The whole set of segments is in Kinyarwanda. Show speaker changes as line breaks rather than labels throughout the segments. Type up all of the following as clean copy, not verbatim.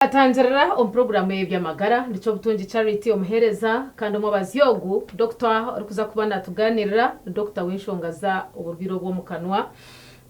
Atanzirira program y'ebyamagara ndico butungi charity omuhereza kandi omubazyogu Dr. Orikuza kubana tuganirira Dr. Winshongaza uburbiro bwo mukanwa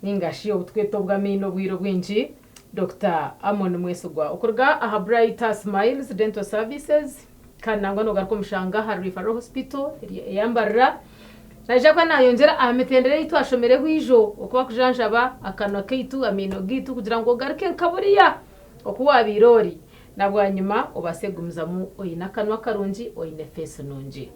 ningashi obutweto bw'amino bwiro bwinji Dr. Amon Mwesugwa ukurga aha Bright Smiles Dental Services kanangwa no garko mshanga ha Referral Hospital yambarira naje kwa nayongera ametendere itu ashomereho ijo okuba kujanjaba akanwa keitu amino gitu kugira ngo garke nkaburiya okuwa birori nabwanyuma obasegumza mu oyina kanwa karungi oyine face nungi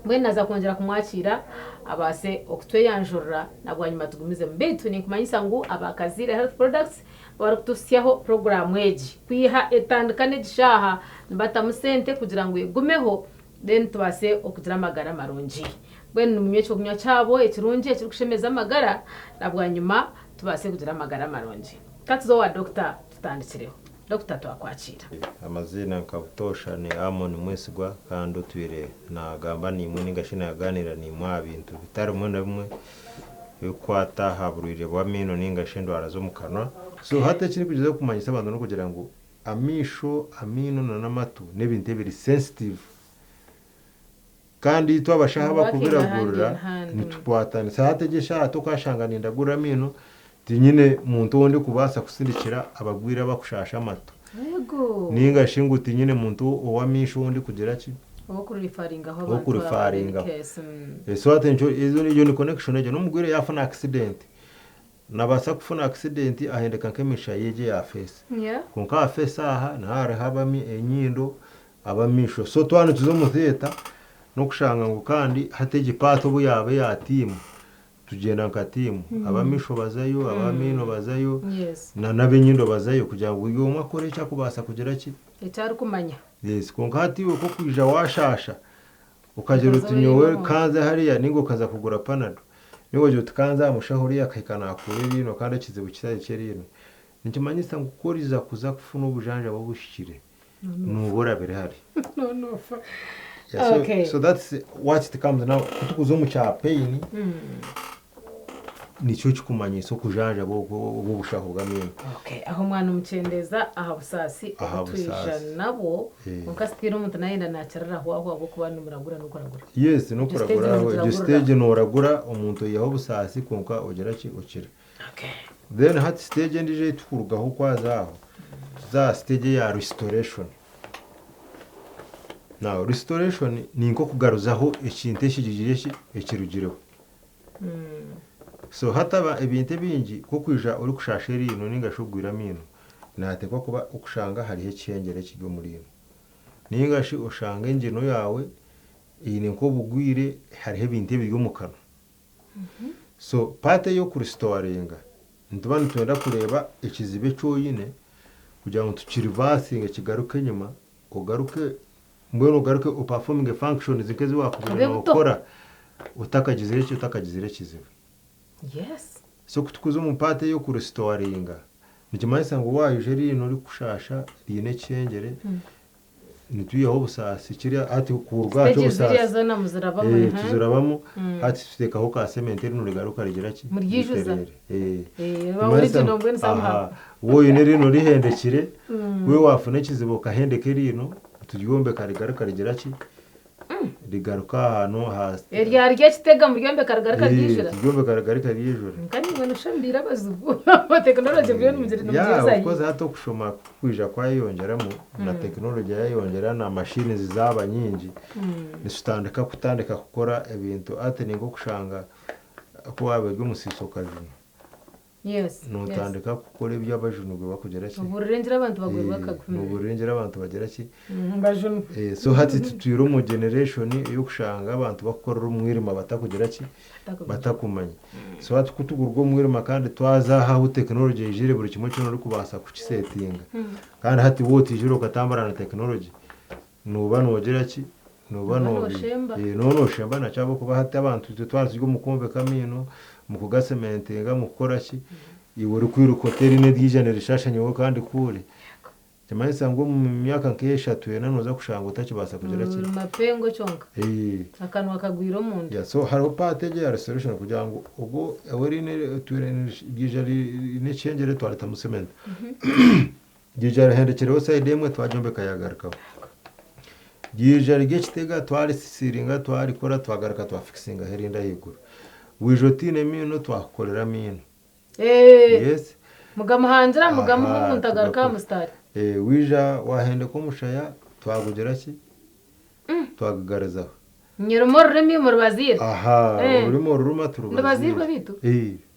mwena za kongera kumwakira abase okutweyanjura nabwanyuma tugumize mbetu ninkumanyisa ngo abakazire health products bari kutusyaho program eji kwiha etandikane gishaha nbata musente kugira ngo igumeho then tubase okugira amagara marungi bwenu mumyecho kumya cyabo ekirungi ekirikushemeza amagara nabwanyuma tubase kugira amagara marungi katuzo wa Dr. tutandikireho Dr. twakwakira
amazina nkabutosha ni Amon Mwesugwa kandi utwire nagamba ni imwe ningashina yaganira ni mwa bintu bitari umwe na bimwe yukwata haburire bw'amino ningashindwara zo mukanwa so hata kiri kugeza kumanyisa abantu no kugira ngo amisho amino na namatu n'ibintu biri sensitive kandi twabashaha bakubiragurira nitupwatana sahategesha tukashangana ndagura amino tinyine muntu wonde kubasa kusindikira abagwira bakushasha amato
yego
ninga shinguti nyine muntu owamisho wonde kugira ki
okurifaringa aho abantu
so atencho izo ni connection ejo numugwire yafuna accident nabasa kufuna accident ahendeka nkemisha yeje ya face konka face aha nahare habami enyindo abamisho so twana tuzomutheta no kushanga ngo kandi hateje pato buyabe ya timu tugenda nkatimu abamisho bazayo abamino bazayo na nabenyindo bazayo kugira ngo uyo mwakore cya kubasa kugira ki
etari kumanya
konka hatiwe ko kwija washasha ukagera utunyowe kanze hariya ningo kaza kugura panado nigo je tukanza mushahuri yakayikana akure bino kandi kizibu kisaye cerino nikimanyisa ngukoriza kuza kufuna ubujanja babushikire nubora bere hari
no
yeah, okay. So that's what it comes now kutukuzo mu cha pain nicho kikumanyisa kujanja bo bushaho bw'amino
okay aho mwana umcendeza aha busasi atwisha nabo mukastiro umuntu nayenda nacarara hwaho kubana muragura no kuragura
yes no kuragura aho stage no ragura umuntu yaho busasi konka ogera ki ukira
okay
then hat stage ndije tukurugaho kwazaho za stage ya restoration. Now restoration ni nko kugaruzaho ikintu ekigigire ekirugireho so hataba ebintu bingi ko kwija uri kushasheri ino ningashugwira amino natekwa kuba ukushanga hariho ekiyengere kigo muri ino ningashi ushanga engino yawe ine nko bugwire hariho ebintu biri mu kanwa so pate yo kuristoringa ntubana twenda kureba ekizibe cyoyine kugira ngo tukirivasinga kigaruke nyuma ugaruke mbona ugaruke performing functions zikezi wakubira gukora utakagizire kizibe
yes
so kutukuza umupate yo kuristoringa nikimanyisa ngo wayuje rino uri kushasha rine cyengere nituyeho busasi kiri ati kurwa cyo busasi tuzirabamo ati tutekaho ka cemetery nurigaruka rigira ki
muryijuza
bawurije mbwe nsama wowe rino rihendekire we wafune kizibo kahendeke rino turyombe karigaruka rigira ki rigaruka hano hasi
ryarye kitega mu ryombe karigaruka ryijura
ryombe karigaruka ryijura
kandi ngo nushambira bazubu technology byo n'umuzire n'umuzire
ya ukoze hato kushoma kwija kwa yongeramo na technology yayongera na machine zizaba nyingi nisutandika kutandika gukora ebintu ate ningo kushanga ko wabegwe musiso kajuna
yes
nutandika gukora ibyo abajunugwe bakugera ki
uburengera abantu bagwirwa kagumye
uburengera abantu bagera ki
bajunu
so hati tutwiro mu generation yo kushanga abantu bakora umwirima batakugera ki batakumanya so hati kutugurwa umwirima kandi twazahaho technology ijire buri kimwe cyo no kubasa kukisetinga kandi hati wote ijiro katambara na technology nuba nogera ki nuba no shemba na cyabo kuba hati abantu twaziryo mukombe kamino mu kugasementinga mu gukora ki iwuri kwirukoteri ne dijane rishashanyeho kandi kure cyamanyisa ngo mu myaka nk'eshatu yanoza kushanga utakibasa kugera ki
mapengo cyonka akanwa kagwiro mundu
ya so haro pateje ya restoration kugira ngo ubwo awari ne tuire dijari ne changere twaleta mu cement gijara hendekereho side emwe twajombeka yagarikaho gijara gechitega twari sisiringa twari kora twagarika twafixinga herinda higuru wijotine mino twakorera mino yes
mugamuhanjira mugamuhuntagaruka mustari
wija wahende ko mushaya twagugera ki twagagarazaho
nyirumo rurimi mu rubazira
aha urimo ruruma turubazira
rubazirwa bitu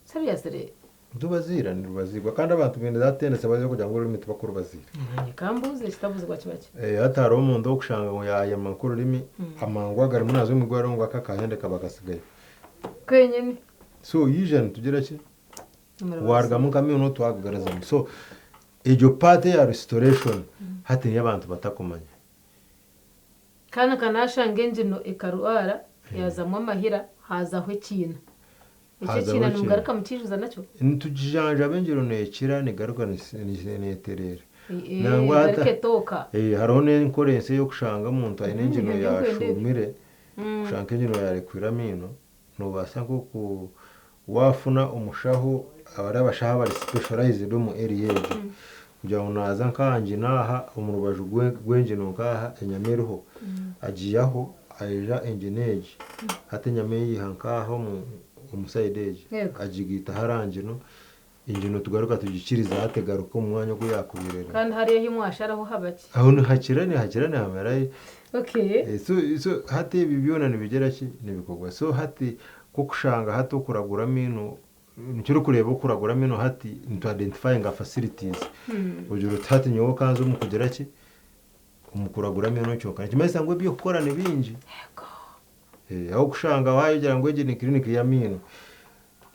sabiya sere
tubazira ni rubazirwa kandi abantu bende datendetse baje kugira ngo ururimi tubakuru bazira
kambuze kitabuzwa kibaki
hatari umuntu wo kushanga ngo yaya makuru rurimi amangwa gari munazo mu gwaro ngo akakahende kabagasigaye
kwenyene
so yijana tugira ki warga mu kamino twagagaraza so ejo pate ya restoration hati y'abantu batakumanya
kana kanashange njino ikaruara yazamwa mahira hazaho ikintu icyo kintu nugaruka mukijuza nacyo
ntujanja bengero nekira ni garuka ni terera
nangwa hata
hariho n'inkorense yo kushanga umuntu ayine njino yashumire kushanga njino yarekwira mino nubasa nko wafuna umushaho abari abashaho bari specialized mu area kugira ngo naza nkanje naha umurubaju gwenjino nkaha enyamereho agiyaho aja engineer hata nyameye hankaho mu umusayideje agigita harangino ingino tugaruka tugikiriza hategaruka mu mwanya gwo yakubirera
kandi hariye himwasharaho habaki
aho hakirane hameraye
okay
so hati bibyona nibigera ki nibikogwa so hati ko kushanga hato kuragura mino nicyo kureba kuragura mino hati to identifying facilities ujuru hati nyo kanzo mu kugera ki umukuragura mino cyo kandi kimeze ngo byo gukorana bingi aho kushanga wayegera ngo ege ni clinic ya mino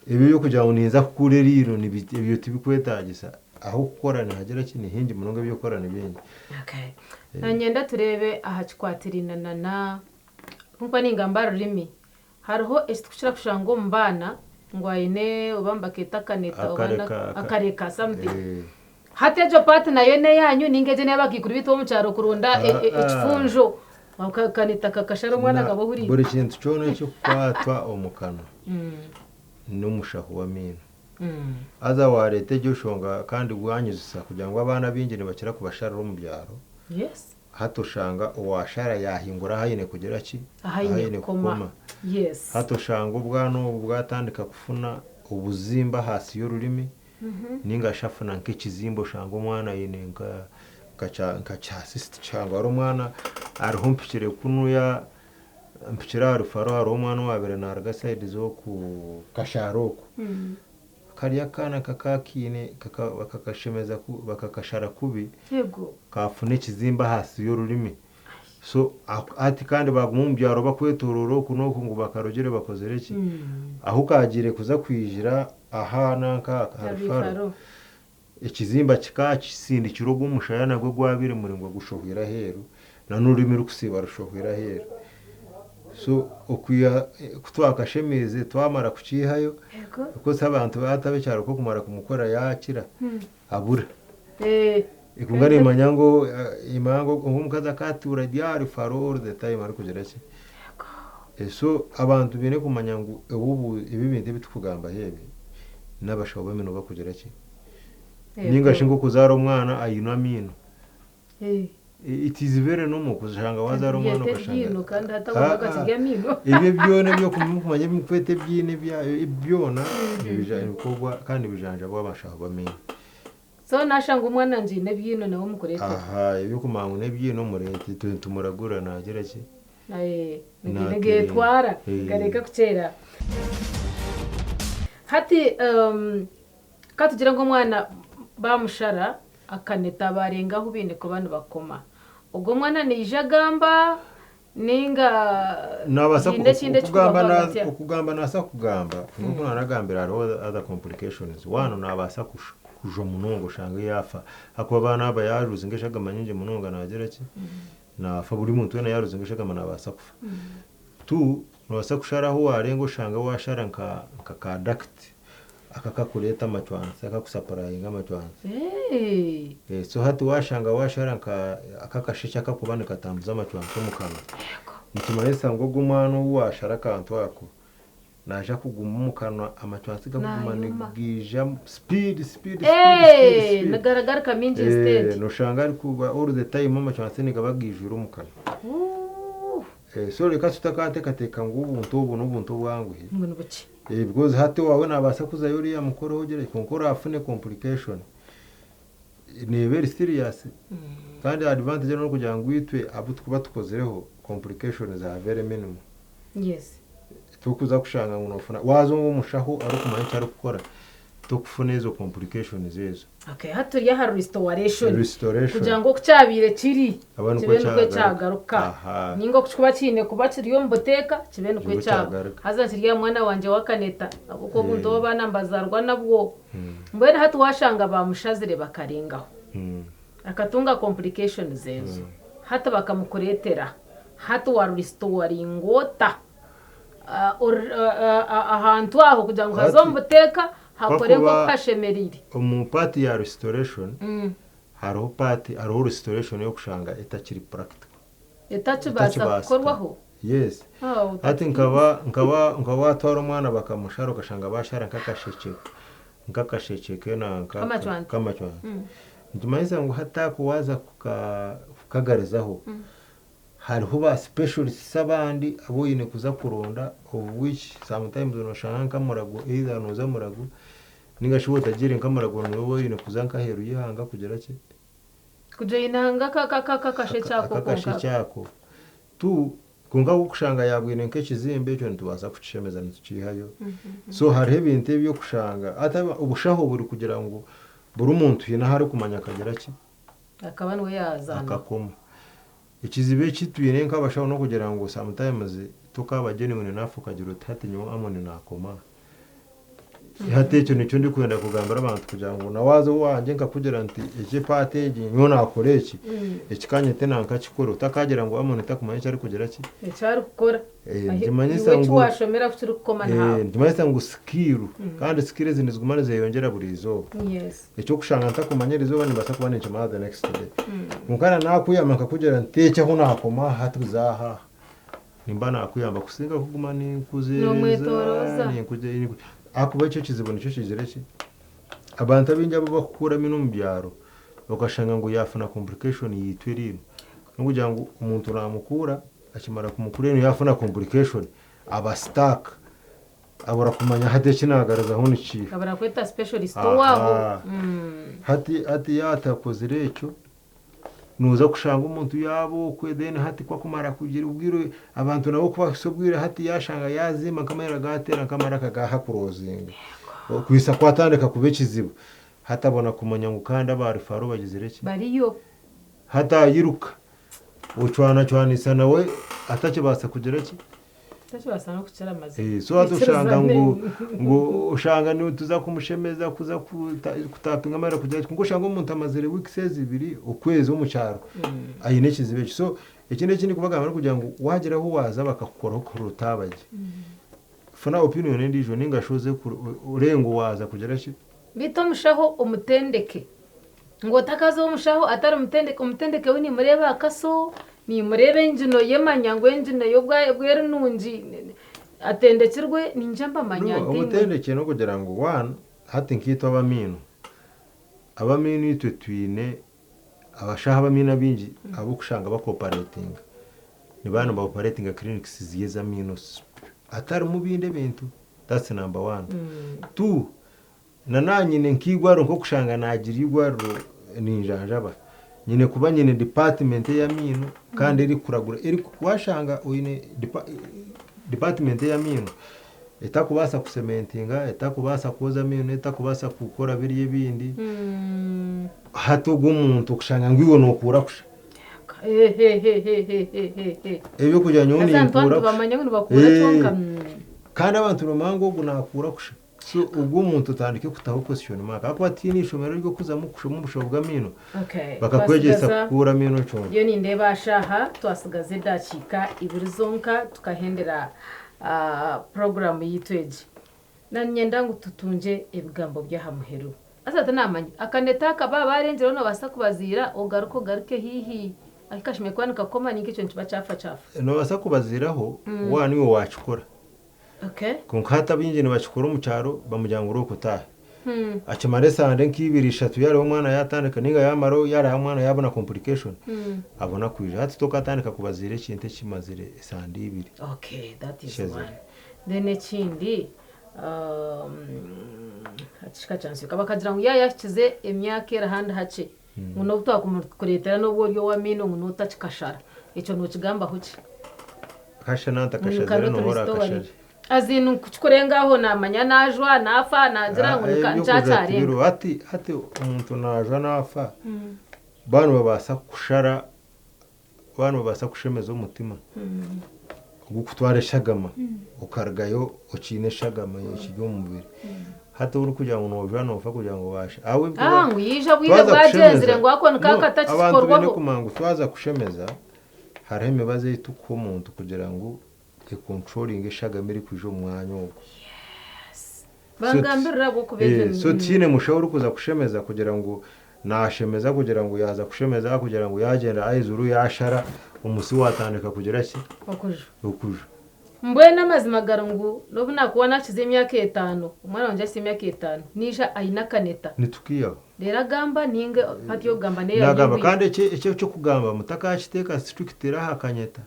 ibi yo kugira ngo niza kukure riro ni ibyo tibikwetagisa aho gukorana hagera ki ni hingi munonga byo gukorana bingi
okay nanyenda turebe aha kikwatirina na kumpa ningamba rurimi hariho esitukushira kushango mbana ngo ayine ubamba ketakaneta ubana akareka something hatejo part nayo ne yanyu ningeje ne bakikuri bito mu cyaro kurunda ikifunjo kaneta kakashara umwana gabo huri
buri kintu cyone cyo kwatwa omukano n'umushaho wa mino aza warete cyo shonga kandi gwanyuza kugira ngo abana bingene bakira kubashara mu byaro
yes
hatoshanga uwashara yahingura hayine kugera ki
hayine koma yes
hatoshanga ubwano bwatandika kufuna ubuzimba hasi y'ururimi ninga shafuna nk'ikizimbo shanga umwana yinenga kacha assist cyangwa ari umwana arihumpikire kunuya mpikira arufaro ari umwana wabere na argaside zo ku kasharoko kariya kana kakakine kakakashemeza bakakashara kubi
yego
kafune kizimba hasi y'ururimi so ati kandi bagumumbyaro bakwetororo kuno ngo bakarogere bakozere ki aho kagire kuza kwijira aha nanka harufaro ikizimba kikakisindi kirogo umushayana gwe gwabire muri ngo gushohira heru na n'ururimi rukusiba rushohira heru so okuya kutwakashemeze twamara kukihayo uko sabantu batabecyaro ko kumara kumukora yakira abura ikungari manyango imango umukaza katura diari faror the time ari kugera ki so abantu bene kumanyango ubu ibi bindi bitukugamba hebe nabashaho bameno bakugera ki ninga shingo kuzara umwana ayina mino it is very normal kuzanga wazara umwana ukashanga
kandi hatabaga kigamino
ibi byone byo kumumanya bimfete byine byona bijanye bikogwa kandi bijanja bwabashaho bamenya
so nashanga umwana njine byino nawo mukorete
aha ibyo kumangu nebyino murete tumuragura nagera ki
nige twara gareka kucera hati katugira ngo mwana bamushara akaneta barengaho bine ku bana bakoma ubwo mwana ni ijagamba ninga
nabasa kugamba nasa kugamba n'umwana agambira hariho other complications wano nabasa kujo munongo shanga yafa akuba bana aba yaruze ngeshaga manyinje munonga nagera ki nafa buri muntu wena yaruze ngeshaga nabasa kufa tu nabasa kusharaho warengo shanga washara nka duct akakakuleta amachwansi akakusapurayinga amachwansi so hati washara akakashisha akakubana katambuza amachwansi mu kanwa nikimanisa ngo gumano washara kantu wako naja kuguma mu kanwa amacwasi gakuguma nigija speed
nagaragara kaminji instead
noshanga ari kuba all the time amacwasi nigabagijura mu kanwa so reka tutakateka ngo ubuntu bwanguhe because hati wawe nabasa kuza yuri yamukoro hogere konkora afune complication ni very serious kandi advantage no kugira ngo itwe abo tukuba tukozereho complications za very minimum
yes
tukuza kushanga ngo nofuna wazo umushaho ari kumanya cyari gukora tukufune izo complications zezo
hato ya har restoration kugira ngo kucyabire kiri kibene cyagaruka ningo kuba kine kuba kiriyo mboteka kibene cyagaruka haza kiriya mwana wanje wakaneta uko bundo bana mbazarwa nabwo mbene hato washanga bamushazire bakarengaho akatunga complications zezo hato bakamukoretera hato wa restoringota ahantu aho kugira ngo hazomboteka hakorerwa kashemeriri
umupati ya restoration hariho pati hariho restoration yo kushanga itakiri practical
itacibasa gukorwaho
yes ati nkaba watwara umwana bakamushara ukashanga bashara nkakasheke na kamachwana ntumayiza ngo hatako waza kukagarizaho hariho ba specialists abandi abo yine kuza kuronda of which sometimes unoshanga nkamurago either noza murago ningashobora tagire nkamurago n'uwo yine kuza nkaheru yihanga kugera ki
kujyinanga kakashe
cyako tu kunga gukushanga yagwine nk'ekizimbe cyo ntubasa kucemeza n'ikirihayo so hariho ibintu byo kushanga ataba ubushaho buri kugira ngo buri umuntu yina hari kumanya kagera ki
akabano yazana
akakoma ikizibe kitwine nk'abashaho no kugira ngo sometimes tukabageni ngo nafuka gira utatinyo amone nakoma hatecho nicyo ndi kwenda kugambara abantu kugira ngo nawazo wanje nkakugira nti iki patage nyo nakore iki ikikanye tena nkakikora utakagira ngo amone takumanya cyari kugira ki
cyari gukora
ndimanyisa ngo
washomera kuturi kukoma ntawe
ndimanyisa ngo skill kandi skill zinizigumane zeyongera burizo icyo kushanga ntakumanyirizo bani basa kubana icyo the next day mukana nakuyama nkakugira nti cyo nakoma hatuzaha nimba nakuyamba kusinga kuguma ni kuzeza ni kuje akuba cyo kizibona cyo kizereki abantu abinja bo bakura mino mu byaro bakashanga ngo yafuna complication yitwerino no kugira ngo umuntu namukura akimara kumukura no yafuna complication aba stuck abura kumanya hade kinagaraza ho niki
abura kweta specialist wabo
hati yatakozere cyo nuza kushanga umuntu yabo kwedene hati kwa kumara kugira ubwiro abantu nabo kwasobwira hati yashanga yazima kamera gatera kamera kagaha kurozinga kwisa kwatandika kubekizibo hatabona kumanya ngukanda bari faro bagizereki
bariyo
hata yiruka ucwana nawe atakibasa kugereki
tacibasa no kucera amazi
so adushanga ngo ushanga ni tuza kumushemeza kuza kutapinga amara kugira ngo ushanga umuntu amazere weeks zibiri ukwezi wo mu cyaro ayine kizibe so ikindi kubaga kugira ngo wageraho waza bakakukoraho kurutabaje fana opinion ndijo ningashoze urengo waza kugera ki
bito mushaho umutendeke ngo takazo mushaho atari umutendeke wini mureba akaso ni murebe injino yemanyango injino yo bwere nunji atendekirwe ninjamba manyante
umutendeke no kugira ngo one hati nkito abaminu itwe twine abashaha abamina bingi abo kushanga ba cooperating ni bana ba operating clinics ziyeza minus atari mu binde bintu that's number 1 2 nananyine nkigwaro nko kushanga nagira igwaro ninjanjaba nyine kuba nyine department ya mino kandi iri kuragura iri kwashanga uyine department ya mino etakubasa kusementinga etakubasa koza mino etakubasa gukora biriye bindi hato gumuntu kushanga ngwiwo nokura kusha ebyo kujya nyoni nkura
bamanya ngo bakura tonka
kandi abantu romango gunakura kusha so ubwo umuntu utandike kutaho question mark akwa tini shomero ryo kuzamo kushoma ubushobwa mino bakakwegesa kura mino cyo
yo ni ndebashaha twasigaze dakika ibirizonka tukahendera program yitweje nanyenda ngo tutunje ebigambo byahamuheru asata namanye akaneta kaba barengero no basa kubazira ogaruko garuke hihi akashime kwanika koma ninki cyo ntiba chafa
no basa kubaziraho wani we wacukora
okay
kunkata binjini bachikora mu cyaro bamujyanga uruko tahe acamare sande nk'ibiri 3 yari umwana yatandika ninga yamaro yari umwana yabona complication abona kwije hati tokatandika kubazire kinte kimazire sande ibiri.
Okay, that is one. Then ekindi achika chance kabakagira ngo yayakize emyaka era handi hace muno butakuretera no bwo wa mino muno utachikashara ico no kigamba huki
kashana ntakashazira no hora kashari
azinu kurengaho namanya najwa nafa nagira ngo ncacarenga
hati umuntu najwa nafa bano babasa kushara bano babasa kushemeza umutima gukutwara shagama ukargayo ukine shagama yishijyo mubiri hata uri kugira ngo nojwa nofa kugira ngo bashe awe
ngo yija bwire bwagezere ngo akona kakatakikorwaho
abantu bine kumangu twaza kushemeza hari imibaze yituko umuntu kugira ngo controlling shagama iri kuje umwanya wo
bangambirira bwo kubeze
so tine mushawuru kuza kushemeza kugira ngo nashemeza kugira ngo yaza kushemeza kugira ngo yagenda ayizuru yashara umusi watandika kugira ki okujo
mbwe namazimagara ngo nobu nakuwana kize imyaka 5 umwana wanje asi imyaka 5 nisha ayina kaneta
nitukiya
rera gamba ninge hati yo gamba ne
yagamba kandi icyo cyo kugamba mutakashiteka striktira hakanyeta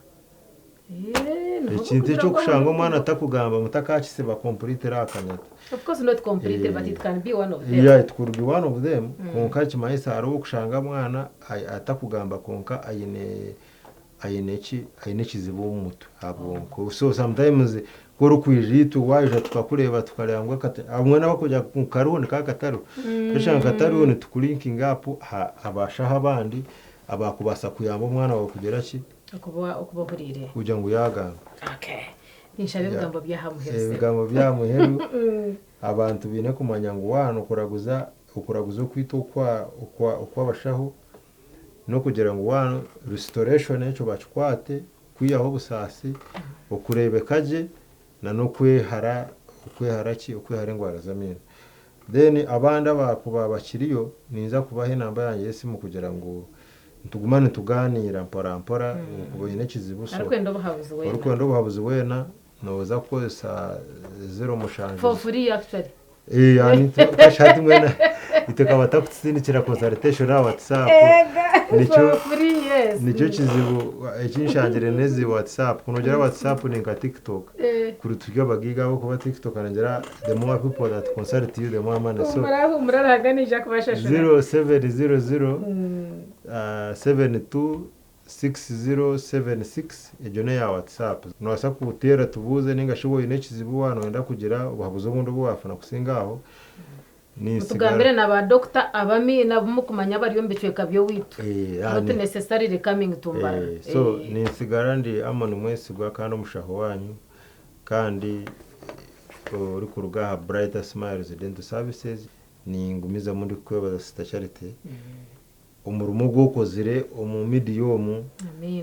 ikintu cyo kushanga umwana atakugamba mutakakise ba complete hakanyeta.
Of course not complete but it can be one of them.
Yeah, it could be one of them. Konka kimaisa ari ukushanga mwana atakugamba konka ayine kizibu umutu abonko. So sometimes koro kwijitu waje tukakureba tukarangwa kate amwana bakujya ku karundi kakataro kashanga kataro ni tukulinking up abasha abandi abakubasa kuyamba umwana wawe kugera ki
okubaburire
kugira ngo yaganga.
Okay. Nishabe bigambo byahamuheze
bigambo byamuheru abantu bine kumanya ngo wano ukuraguza kwito ukwa bashaho no kugira ngo wano restoration echo bachikwate kwiyaho busasi ukurebe kaje na no kwehara ingwara zamina then abanda bakuba bakiriyo niza kubahe namba yanjye simu kugira ngo tugumane tuganira mpora kubone kizibuso ariko ndo buhabuze wena noza kosa 0 mushanje
for free actually
yani kashati mwena iteka batakutsindikira consultation na WhatsApp nicho kizibu ekinshangire nezi WhatsApp kunogera WhatsApp ni nka TikTok kuri tujya bagiga bo kuba TikTok anagera the more people that consult you the more money so
muraraganisha kubashashura
0700 726076 ejone ya WhatsApp nwasa kutera tubuze ninga shoboye nekizibu wano wenda kugira ubabuze ubundi bwafana kusingaho
ni tugambire na ba doctor abami nabumukumanya bari yombecwe kabyo witu not necessarily coming to mbara
so ni sigara ndi amano mwese gwa kandi umushaho wanyu kandi uri ku rugaha Brighter Smiles Dental Services ni ngumiza muri kwebaza Sister Charity umurumo gwokozire omu medium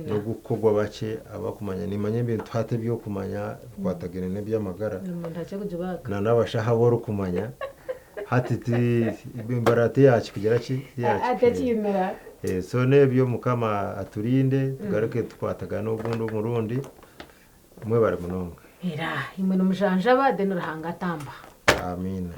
no gukogwa bake abakumanya nimanye bintu hate byo kumanya kwatagene ne byamagara na nabashaha boro kumanya hatiti imbarate yacu kugera ki
atakimera
so nebyo mukama aturinde tugaruke twataga no gundo murundi mwe bari munonga
era imwe numujanja bade nurahanga tamba. Amina.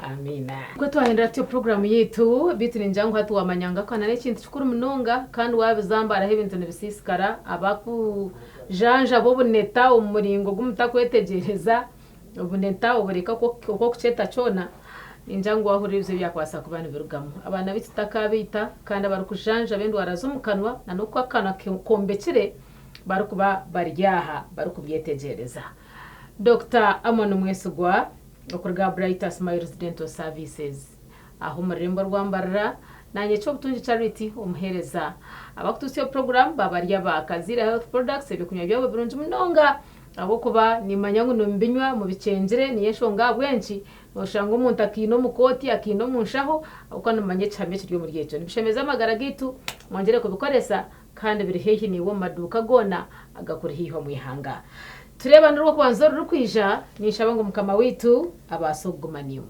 Kwa tuahindura tiyo program yetu bitu ninjangu hatu wamanyanga kwa nane chintu chukuru mnonga kandi wabizamba arahe bintu nibisisikara abaku janja bobu neta umuringo gumutakuetegereza ubuneta ubureka ko kucheta chona ninjangu wahurize byakwasa kubana birugamu abana bititakabita kandi abarukujanja bendo warazumukanwa na nuko akana kombekire barukuba baryaha barukubyetegereza. Dr. Amano Mwesugwa okurga Brighter Smiles Dental Services aho murembo rwambarira nanye cyo butunji Charity umuhereza abakutusiyo program babarya bakazira health products ebikunya byabo birunji munonga abo kuba ni manyangu no mbinywa mu bicengere ni yeshonga bwenci noshanga umuntu akino mukoti akino munshaho uko namanye cyame kiryo muri yejo nibishemeza amagara gitu mwongere kubikoresa kandi biri hehi ni wo maduka gona agakuri hiho mwihanga tureba n'uko kwanzo rukwija nishaba ngo mukama witu abasogumaniwe